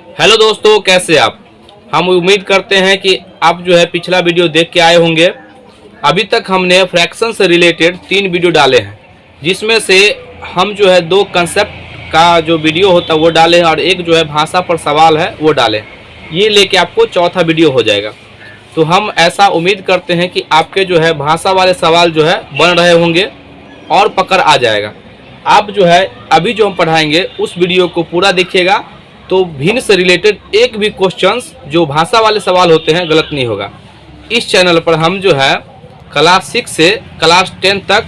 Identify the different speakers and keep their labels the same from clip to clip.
Speaker 1: Hello दोस्तों, कैसे आप। हम उम्मीद करते हैं कि आप जो है पिछला वीडियो देख के आए होंगे। अभी तक हमने फ्रैक्शन से रिलेटेड 3 वीडियो डाले हैं, जिसमें से हम जो है 2 कंसेप्ट का जो वीडियो होता है वो डाले हैं और एक जो है भाषा पर सवाल है वो डाले। ये लेके आपको चौथा वीडियो हो जाएगा। तो हम ऐसा उम्मीद करते हैं कि आपके जो है भाषा वाले सवाल जो है बन रहे होंगे और पकड़ आ जाएगा। आप जो है अभी जो हम पढ़ाएंगे उस वीडियो को पूरा देखिएगा, तो भिन्न से रिलेटेड एक भी क्वेश्चंस जो भाषा वाले सवाल होते हैं गलत नहीं होगा। इस चैनल पर हम जो है क्लास 6 से क्लास 10 तक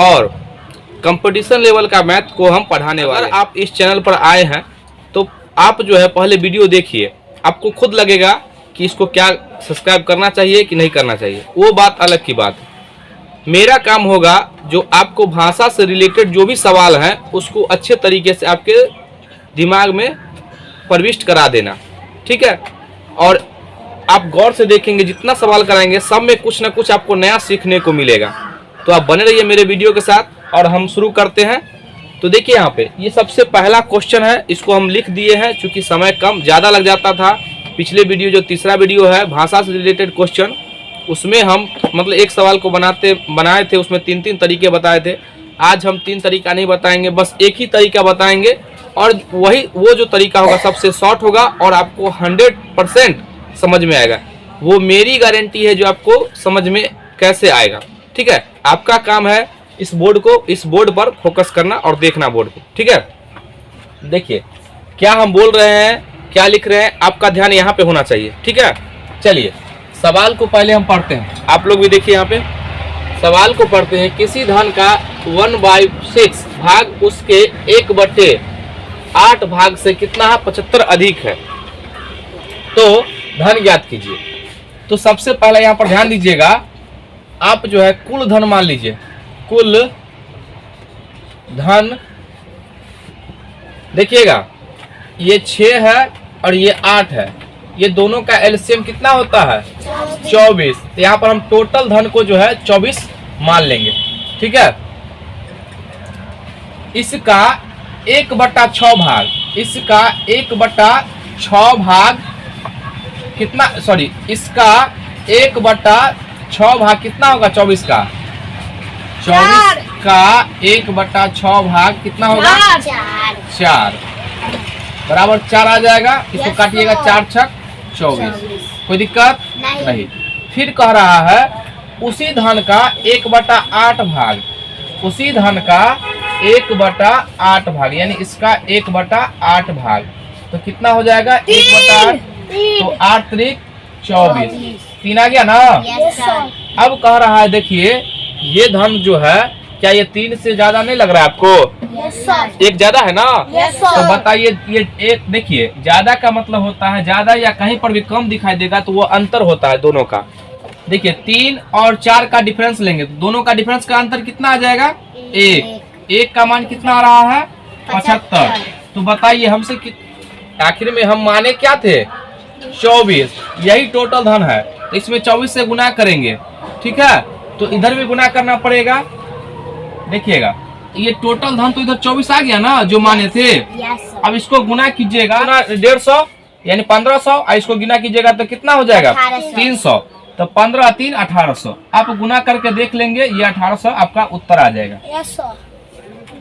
Speaker 1: और कंपटीशन लेवल का मैथ को हम पढ़ाने वाले हैं। अगर आप इस चैनल पर आए हैं तो आप जो है पहले वीडियो देखिए, आपको खुद लगेगा कि इसको क्या सब्सक्राइब करना चाहिए कि नहीं करना चाहिए, वो बात अलग की बात है। मेरा काम होगा जो आपको भाषा से रिलेटेड जो भी सवाल हैं उसको अच्छे तरीके से आपके दिमाग में प्रविष्ट करा देना, ठीक है। और आप गौर से देखेंगे, जितना सवाल कराएंगे सब में कुछ ना कुछ आपको नया सीखने को मिलेगा। तो आप बने रहिए मेरे वीडियो के साथ और हम शुरू करते हैं। तो देखिए यहाँ पे ये सबसे पहला क्वेश्चन है, इसको हम लिख दिए हैं क्योंकि समय कम ज़्यादा लग जाता था। पिछले वीडियो जो तीसरा वीडियो है भाषा से रिलेटेड क्वेश्चन, उसमें हम मतलब एक सवाल को बनाए थे, उसमें 3 तरीके बताए थे। आज हम 3 तरीका नहीं बताएंगे, बस एक ही तरीका बताएंगे और वही वो जो तरीका होगा सबसे शॉर्ट होगा और आपको 100% समझ में आएगा। वो मेरी गारंटी है जो आपको समझ में कैसे आएगा, ठीक है। आपका काम है इस बोर्ड पर फोकस करना और देखना बोर्ड को, ठीक है। देखिए क्या हम बोल रहे हैं, क्या लिख रहे हैं, आपका ध्यान यहाँ पे होना चाहिए, ठीक है। चलिए सवाल को पहले हम पढ़ते हैं, आप लोग भी देखिए। यहाँ पे सवाल को पढ़ते हैं। किसी धन का 1/6 भाग उसके 1/8 भाग से कितना है? 75 अधिक है, तो धन ज्ञात कीजिए। तो सबसे पहले यहाँ पर ध्यान दीजिएगा, आप जो है कुल धन मान लीजिए। कुल धन देखिएगा, ये 6 है और ये 8 है, ये दोनों का एलसीएम कितना होता है? 24। तो यहाँ पर हम टोटल धन को जो है 24 मान लेंगे, ठीक है। इसका 1/6 भाग, इसका 1/6 भाग कितना, सॉरी इसका 1/6 भाग कितना होगा? 24 का 1/6 भाग कितना होगा? 4 बराबर 4 आ जाएगा। इसको काटिएगा, 4 छक 24, कोई दिक्कत नहीं। फिर कह रहा है उसी धन का 1/8 भाग, उसी धन का 1/8 भाग, यानी इसका 1/8 भाग, तो कितना हो जाएगा? 1/8, तो 8 त्रिक 24, 3 आ गया ना। अब कह रहा है देखिए ये धन जो है, क्या ये 3 से ज्यादा नहीं लग रहा है आपको? एक ज्यादा है ना। तो बताइए, ये एक देखिए ज्यादा का मतलब होता है ज्यादा या कहीं पर भी कम दिखाई देगा तो वो अंतर होता है दोनों का। देखिए 3 और 4 का डिफरेंस लेंगे तो दोनों का डिफरेंस का अंतर कितना आ जाएगा? 1 का मान कितना आ रहा है? 75। तो बताइए हमसे आखिर में हम माने क्या थे? 24। यही टोटल धन है, तो इसमें 24 से गुना करेंगे, ठीक है। तो इधर भी गुना करना पड़ेगा। देखिएगा ये टोटल धन तो इधर 24 आ गया ना जो माने थे। अब इसको गुना कीजिएगा 150 यानी 1500, और इसको गुना कीजिएगा तो कितना हो जाएगा? 300। तो 15 3 1800, आप गुना करके देख लेंगे, ये 1800 आपका उत्तर आ जाएगा।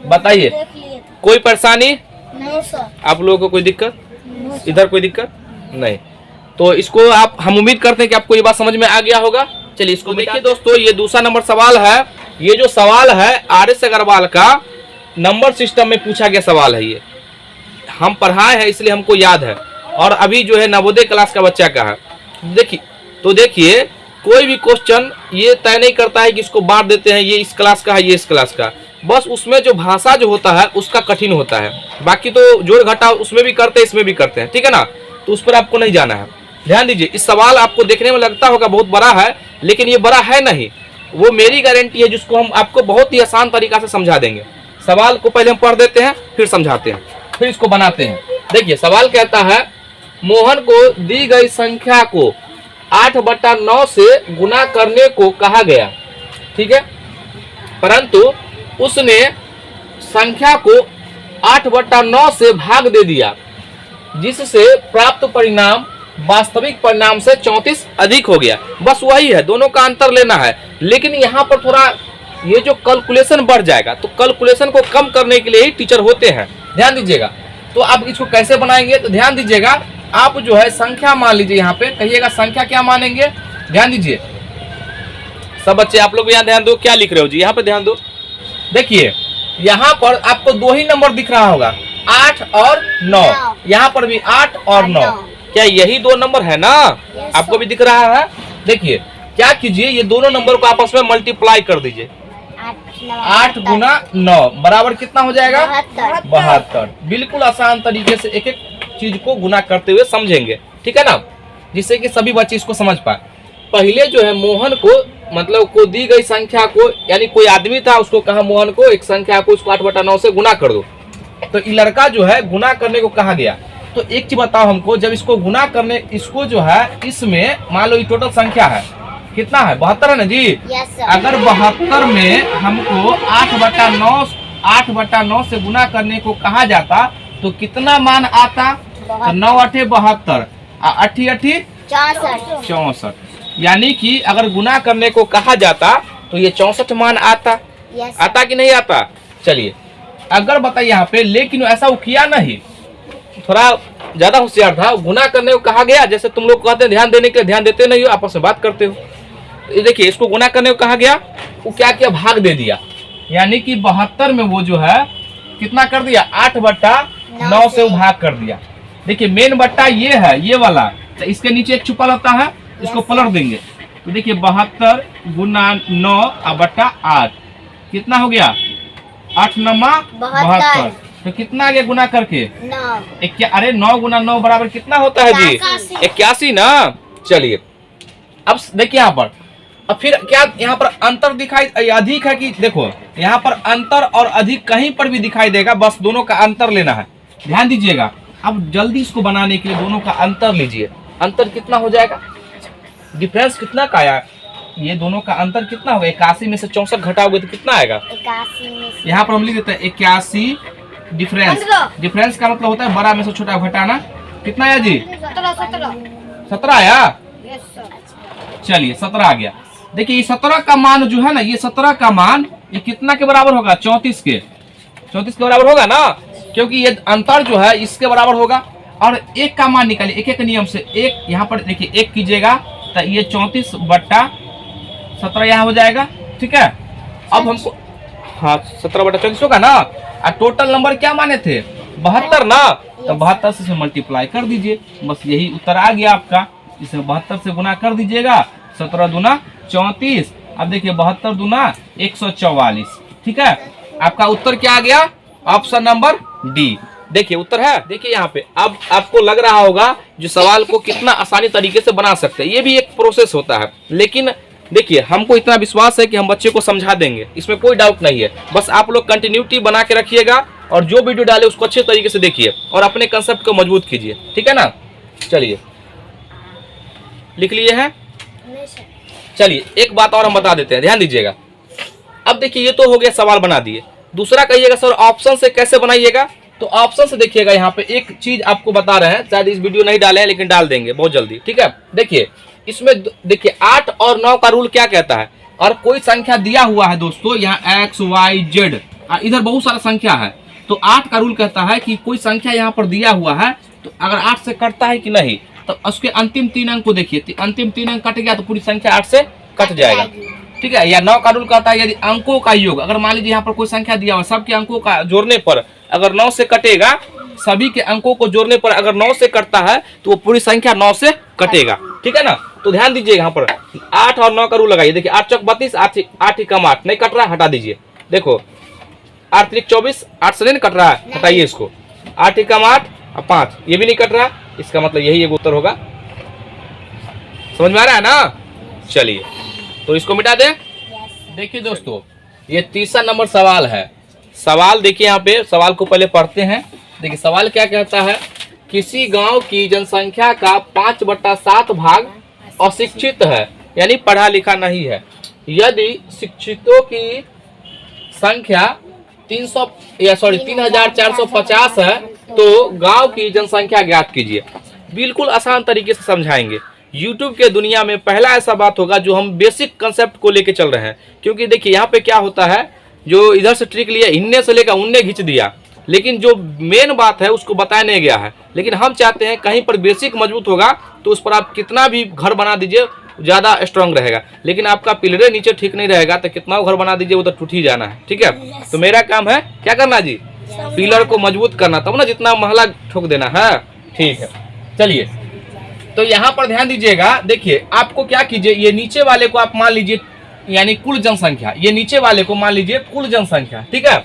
Speaker 1: बताइए कोई परेशानी
Speaker 2: नहीं सर।
Speaker 1: आप लोगों को? कोई दिक्कत इधर? कोई दिक्कत नहीं। तो इसको हम उम्मीद करते हैं कि आपको ये बात समझ में आ गया होगा। चलिए इसको देखिए दोस्तों, ये दूसरा नंबर सवाल है। ये जो सवाल है RS अग्रवाल का नंबर सिस्टम में पूछा गया सवाल है। ये हम पढ़ाए हैं इसलिए हमको याद है, और अभी जो है नवोदय क्लास का बच्चा का है। देखिए कोई भी क्वेश्चन ये तय नहीं करता है कि इसको बांट देते हैं ये इस क्लास का है ये इस क्लास का, बस उसमें जो भाषा जो होता है उसका कठिन होता है। बाकी तो जोड़ घटाव उसमें भी करते हैं इसमें भी करते हैं, ठीक है ना। तो उस पर आपको नहीं जाना है। ध्यान दीजिए, इस सवाल आपको देखने में लगता होगा बहुत बड़ा है, लेकिन ये बड़ा है नहीं। वो मेरी गारंटी है जिसको हम आपको बहुत ही आसान तरीका से समझा देंगे। सवाल को पहले हम पढ़ देते हैं, फिर समझाते हैं, फिर इसको बनाते हैं। देखिए सवाल कहता है, मोहन को दी गई संख्या को 8/9 से गुना करने को कहा गया, ठीक है, परंतु उसने संख्या को 8/9 से भाग दे दिया। जिससे प्राप्त परिणाम वास्तविक परिणाम से 34 अधिक हो गया। बस वही है, दोनों का अंतर लेना है। लेकिन यहाँ पर थोड़ा ये जो कैलकुलेशन बढ़ जाएगा, तो कैलकुलेशन को कम करने के लिए ही टीचर होते हैं, ध्यान दीजिएगा। तो आप इसको कैसे बनाएंगे, तो ध्यान दीजिएगा, आप जो है संख्या मान लीजिए, यहाँ पे कहिएगा संख्या क्या मानेंगे, ध्यान दीजिए सब बच्चे, आप लोग यहाँ ध्यान दो, क्या लिख रहे हो जी, यहाँ पे ध्यान दो। देखिए यहाँ पर आपको दो ही नंबर दिख रहा होगा, 8 और 9। यहाँ पर भी 8 और 9, क्या यही दो नंबर है ना, आपको भी दिख रहा है। देखिए क्या कीजिए, ये दोनों नंबर को आपस में मल्टीप्लाई कर दीजिए। 8 गुना 9 बराबर कितना हो जाएगा, 72। बिल्कुल आसान तरीके से एक एक चीज को गुना करते हुए समझेंगे, ठीक है ना, जिससे कि सभी बच्चे इसको समझ पाए। पहले जो है मोहन को, मतलब को दी गई संख्या को, यानी कोई आदमी था, उसको कहा मोहन को एक संख्या को उसको 8/9 से गुना कर दो। तो ये लड़का जो है गुना करने को कहा गया। तो एक चीज बताओ हमको, जब इसको गुना करने, इसको जो है इसमें मान लो ये टोटल संख्या है कितना है, 72 है ना जी। अगर 72 में हमको 8/9 से गुना करने को कहा जाता तो कितना मान आता, 9 8 72, 8 8 64। यानी कि अगर गुना करने को कहा जाता तो ये 64 मान आता। आता कि नहीं आता। चलिए अगर बताइए यहाँ पे, लेकिन ऐसा वो किया नहीं, थोड़ा ज्यादा होशियार था, गुना करने को कहा गया। जैसे तुम लोग कहते हैं ध्यान देने के लिए, ध्यान देते नहीं हो, आपस में बात करते हो। देखिए इसको गुना करने को कहा गया, वो क्या किया, भाग दे दिया। यानी कि 72 में वो जो है कितना कर दिया, 8/9 से वो भाग कर दिया। देखिए मेन बट्टा ये है, ये वाला, तो इसके नीचे एक छुपा रहता है, इसको पलट देंगे तो देखिए 72 गुना 9/8 कितना हो गया, 8 9 72। तो कितना आ गया गुना करके, 9। अरे 9 गुना 9 बराबर कितना होता है जी, 81 ना। चलिए अब देखिए यहाँ पर, अब फिर क्या यहाँ पर अंतर दिखाई अधिक है कि, देखो यहाँ पर अंतर और अधिक कहीं पर भी दिखाई देगा, बस दोनों का अंतर लेना है, ध्यान दीजिएगा। अब जल्दी इसको बनाने के लिए दोनों का अंतर लीजिए। अंतर कितना हो जाएगा, डिफरेंस कितना का आया, ये दोनों का अंतर कितना होगा, 81 में से 64 घटाओगे तो कितना आएगा, 81 में से, यहाँ पर हम लिख देते हैं 81 डिफरेंस। डिफरेंस का मतलब होता है बड़ा में से छोटा घटाना। कितना आया जी, 17 आया। चलिए 17 आ गया। देखिए ये 17 का मान जो है ना, ये 17 का मान ये कितना के बराबर होगा, 34 के बराबर होगा ना, क्योंकि ये अंतर जो है इसके बराबर होगा। और एक का मान निकालिए, एक एक नियम से। एक यहाँ पर देखिए एक कीजिएगा तो ये 34/17 यहाँ हो जाएगा, ठीक है। अब हमको, हाँ 17/34 होगा ना। और टोटल नंबर क्या माने थे, 72 ना, तो 72 से मल्टीप्लाई कर दीजिए, बस यही उत्तर आ गया आपका। इसे 72 से गुना कर दीजिएगा, 17 दूना 34। अब देखिए 72 दूना 144, ठीक है। आपका उत्तर क्या आ गया, ऑप्शन नंबर डी। देखिए उत्तर है। देखिए यहाँ पे अब आपको लग रहा होगा जो सवाल को कितना आसानी तरीके से बना सकते हैं, ये भी एक प्रोसेस होता है। लेकिन देखिए हमको इतना विश्वास है कि हम बच्चे को समझा देंगे, इसमें कोई डाउट नहीं है। बस आप लोग कंटिन्यूटी बना के रखिएगा और जो वीडियो डाले उसको अच्छे तरीके से देखिए और अपने कंसेप्ट को मजबूत कीजिए, ठीक है ना। चलिए लिख लिए हैं। चलिए एक बात और हम बता देते हैं, ध्यान दीजिएगा। अब देखिए ये तो हो गया, सवाल बना दिए। दूसरा कहिएगा सर ऑप्शन से कैसे बनाइएगा, तो ऑप्शन से देखिएगा यहाँ पे एक चीज आपको बता रहे हैं, शायद इस वीडियो नहीं डाले हैं लेकिन डाल देंगे बहुत जल्दी, ठीक है। देखिए इसमें देखिए 8 और 9 का रूल क्या कहता है। और कोई संख्या दिया हुआ है दोस्तों, यहाँ x y z, इधर बहुत सारा संख्या है, तो 8 का रूल कहता है कि कोई संख्या यहाँ पर दिया हुआ है तो अगर 8 से कटता है कि नहीं, तो उसके अंतिम 3 अंक को देखिए, अंतिम 3 अंक कट गया तो पूरी संख्या 8 से कट जाएगा, ठीक है। या 9 का रूल कहता है यदि अंकों का योग, अगर मान लीजिए यहाँ पर कोई संख्या दिया हुआ, सबके अंकों का जोड़ने पर अगर 9 से कटेगा, सभी के अंकों को जोड़ने पर अगर 9 से कटता है तो वो पूरी संख्या 9 से कटेगा, ठीक है ना। तो ध्यान दीजिए यहाँ पर 8 और 9 का रूल लगाइए। देखिए 8 चौक 32, 8 ही कम 8, नहीं कट रहा है, हटा दीजिए। देखो 8 त्रिक 24, 8 से नहीं कट रहा है, हटाइए इसको। 8 ही कम 8 और 5, ये भी नहीं कट रहा, इसका मतलब यही एक उत्तर होगा। समझ में आ रहा है ना। चलिए तो इसको मिटा दें। देखिए दोस्तों ये तीसरा नंबर सवाल है। सवाल देखिए यहाँ पे, सवाल को पहले पढ़ते हैं। देखिए सवाल क्या कहता है, किसी गांव की जनसंख्या का 5/7 भाग अशिक्षित है, यानी पढ़ा लिखा नहीं है। यदि शिक्षितों की संख्या 3450 है तो गांव की जनसंख्या ज्ञात कीजिए। बिल्कुल आसान तरीके से समझाएंगे। YouTube के दुनिया में पहला ऐसा बात होगा जो हम बेसिक कंसेप्ट को लेके चल रहे हैं। क्योंकि देखिए यहाँ पे क्या होता है, जो इधर से ट्रिक लिया, इनने से लेकर उनने खींच दिया, लेकिन जो मेन बात है उसको बताया नहीं गया है। लेकिन हम चाहते हैं कहीं पर बेसिक मजबूत होगा तो उस पर आप कितना भी घर बना दीजिए ज़्यादा स्ट्रांग रहेगा। लेकिन आपका पिलरे नीचे ठीक नहीं रहेगा तो कितना घर बना दीजिए वो तो टूट ही जाना है। ठीक है, तो मेरा काम है क्या करना जी, पिलर को मजबूत करना, तब ना जितना महला ठोक देना है। ठीक है, चलिए तो यहाँ पर ध्यान दीजिएगा। देखिए आपको क्या कीजिए, ये नीचे वाले को आप मान लीजिए यानी कुल जनसंख्या, ये नीचे वाले को मान लीजिए कुल जनसंख्या। ठीक है,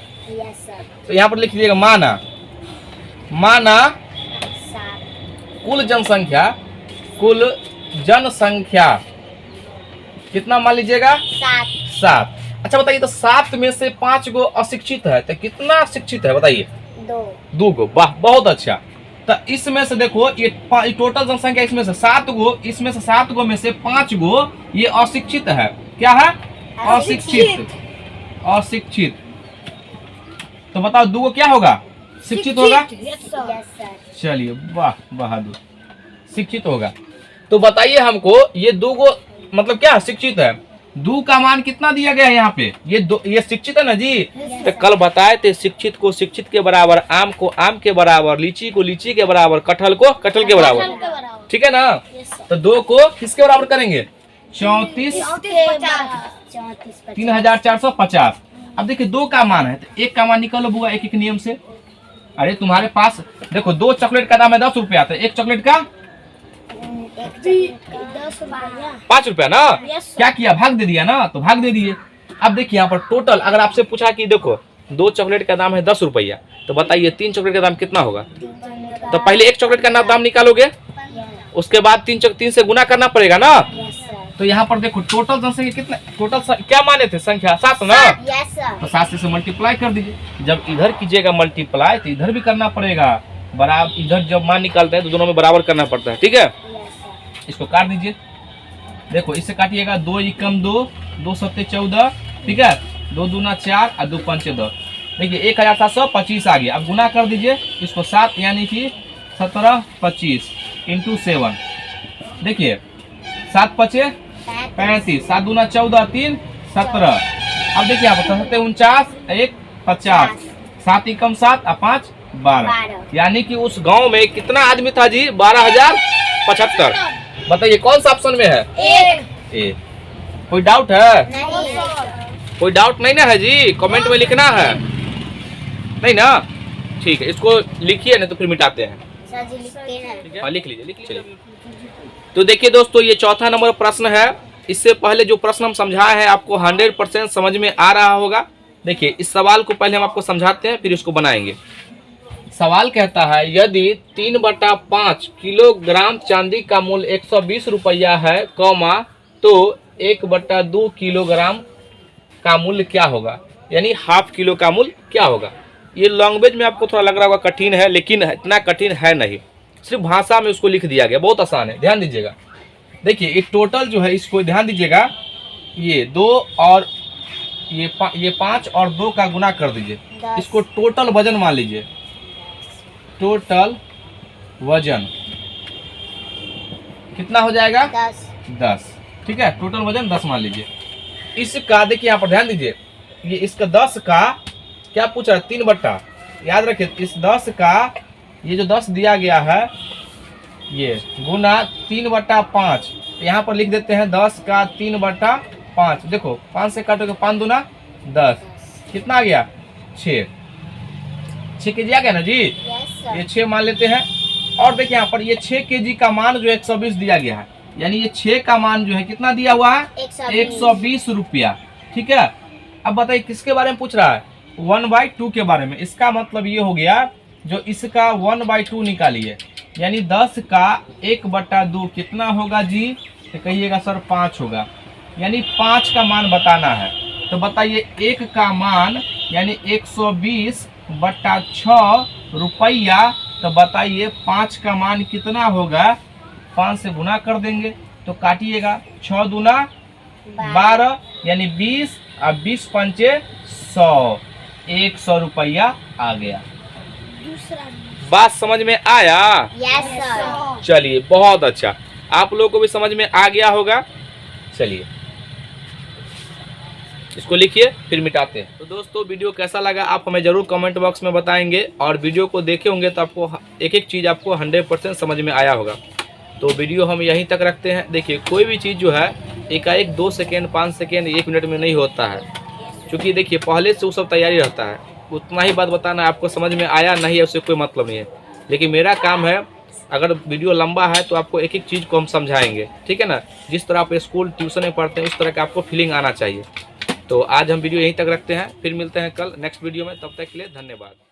Speaker 1: तो यहाँ पर लिख लीजिएगा माना कुल जनसंख्या कितना मान लीजिएगा, 7। अच्छा बताइए, तो 7 में से 5 गो अशिक्षित है तो कितना शिक्षित है बताइए, 2 गो। वाह, बहुत अच्छा। तो इसमें से देखो ये टोटल जनसंख्या, इसमें से 7 गो, इसमें से 7 गो में से 5 गो ये अशिक्षित है। क्या है, अशिक्षित। तो बताओ 2 गो क्या होगा, शिक्षित होगा। चलिए, वाह बहादुर, शिक्षित होगा। तो बताइए हमको ये 2 गो मतलब क्या शिक्षित है, 2 का मान कितना दिया गया है यहाँ पे, ये शिक्षित है ना जी। तो कल बताए थे शिक्षित को शिक्षित के बराबर, आम को आम के बराबर, लीची को लीची के बराबर, कटहल को कटहल के बराबर। ठीक है ना, तो 2 को किसके बराबर करेंगे, 3450। अब देखिए 2 का मान है तो 1 का मान निकालो बुआ, एक नियम से। अरे तुम्हारे पास देखो 2 चॉकलेट का दाम है 10 रुपया, तो 1 चॉकलेट का 5 रुपया ना। क्या किया, भाग दे दिया ना, तो भाग दे दिए। अब देखिए यहाँ पर टोटल अगर आपसे पूछा कि देखो 2 चॉकलेट का दाम है 10 रुपया, तो बताइए 3 चॉकलेट का दाम कितना होगा। तो पहले 1 चॉकलेट का दाम निकालोगे, उसके बाद 3 से गुना करना पड़ेगा ना। तो यहाँ पर देखो टोटल जनसंख्या कितना, टोटल क्या माने थे संख्या, 7 ना। तो 7 से मल्टीप्लाई कर दीजिए। जब इधर कीजिएगा मल्टीप्लाई तो इधर भी करना पड़ेगा बराबर। इधर जब मान निकालते हैं तो दोनों में बराबर करना पड़ता है। ठीक है, इसको काट दीजिए। देखो इससे काटिएगा, 2 एकम 2, 2 सत्ते 14। ठीक है, 2 दूना 4 और 2 पंचे 10। देखिए 1725 आ गया। अब गुना कर दीजिए इसको 7 यानी कि 1725 इंटू 7। देखिए 7 पचे 35, 7 दूना 14, 3 17। अब देखिए आप 49, 1 50, 7 एकम 7 और 5 12। यानी कि उस गांव में कितना आदमी था जी, 12,075। बताइए कौन सा ऑप्शन में है, ए। कोई डाउट है, कोई डाउट नहीं ना है जी, कमेंट में लिखना है नहीं ना। ठीक है, इसको लिखिए नहीं तो फिर मिटाते हैं। लिख लीजिए। तो देखिए दोस्तों, ये चौथा नंबर प्रश्न है। इससे पहले जो प्रश्न हम समझाए हैं आपको 100% समझ में आ रहा होगा। देखिए इस सवाल को पहले हम आपको समझाते हैं फिर इसको बनाएंगे। सवाल कहता है यदि 3/5 किलोग्राम चांदी का मूल्य 120 रुपया है कौमा, तो 1/2 किलोग्राम का मूल्य क्या होगा, यानी ½ किलो का मूल्य क्या होगा। ये लैंग्वेज में आपको थोड़ा लग रहा होगा कठिन है, लेकिन इतना कठिन है नहीं, सिर्फ भाषा में उसको लिख दिया गया, बहुत आसान है। ध्यान दीजिएगा। देखिए ये टोटल जो है इसको ध्यान दीजिएगा, ये 2 और ये 5 और 2 का गुना कर दीजिए, इसको टोटल वजन मान लीजिए। टोटल वजन कितना हो जाएगा, 10। ठीक है, टोटल वजन 10 मान लीजिए। इसका देखिए यहाँ पर ध्यान दीजिए, ये इसका 10 का क्या पूछ रहा है, 3 बट्टा। याद रखिए इस 10 का ये जो 10 दिया गया है ये गुना 3/5। यहाँ पर लिख देते हैं 10 का 3/5। देखो 5 से काटोगे 5 दूना 10, कितना आ गया 6 केजी आ गया ना जी। ये 6 मान लेते हैं। और देखिए यहाँ पर ये 6 केजी का मान जो 120 दिया गया है, यानी ये 6 का मान जो है कितना दिया हुआ है, 120 रुपया। ठीक है, अब बताइए किसके बारे में पूछ रहा है, 1/2 के बारे में। इसका मतलब ये हो गया जो इसका 1/2 निकालिए, यानी 10 का 1/2 कितना होगा जी, तो कहिएगा सर 5 होगा, यानी 5 का मान बताना है। तो बताइए 1 का मान यानी 120/6 रुपया। तो बताइए 5 का मान कितना होगा, 5 से गुना कर देंगे तो काटिएगा, 6 दूना 12 यानी 20 और 20 पंचे 100, 100 रुपया आ गया। बात समझ में आया?
Speaker 2: Yes sir.
Speaker 1: चलिए बहुत अच्छा, आप लोगों को भी समझ में आ गया होगा। चलिए इसको लिखिए फिर मिटाते हैं। तो दोस्तों वीडियो कैसा लगा आप हमें ज़रूर कमेंट बॉक्स में बताएंगे, और वीडियो को देखे होंगे तो आपको एक एक चीज़ आपको 100% समझ में आया होगा। तो वीडियो हम यहीं तक रखते हैं। देखिए कोई भी चीज़ जो है एकाएक 2 सेकेंड 5 सेकेंड 1 मिनट में नहीं होता है, क्योंकि देखिए पहले से वो सब तैयारी रहता है। उतना ही बात बताना, आपको समझ में आया नहीं है उससे कोई मतलब नहीं है, लेकिन मेरा काम है अगर वीडियो लंबा है तो आपको एक एक चीज़ को हम समझाएंगे, ठीक है ना। जिस तरह आप स्कूल ट्यूशन में पढ़ते हैं उस तरह का आपको फीलिंग आना चाहिए। तो आज हम वीडियो यहीं तक रखते हैं, फिर मिलते हैं कल नेक्स्ट वीडियो में। तब तक के लिए धन्यवाद।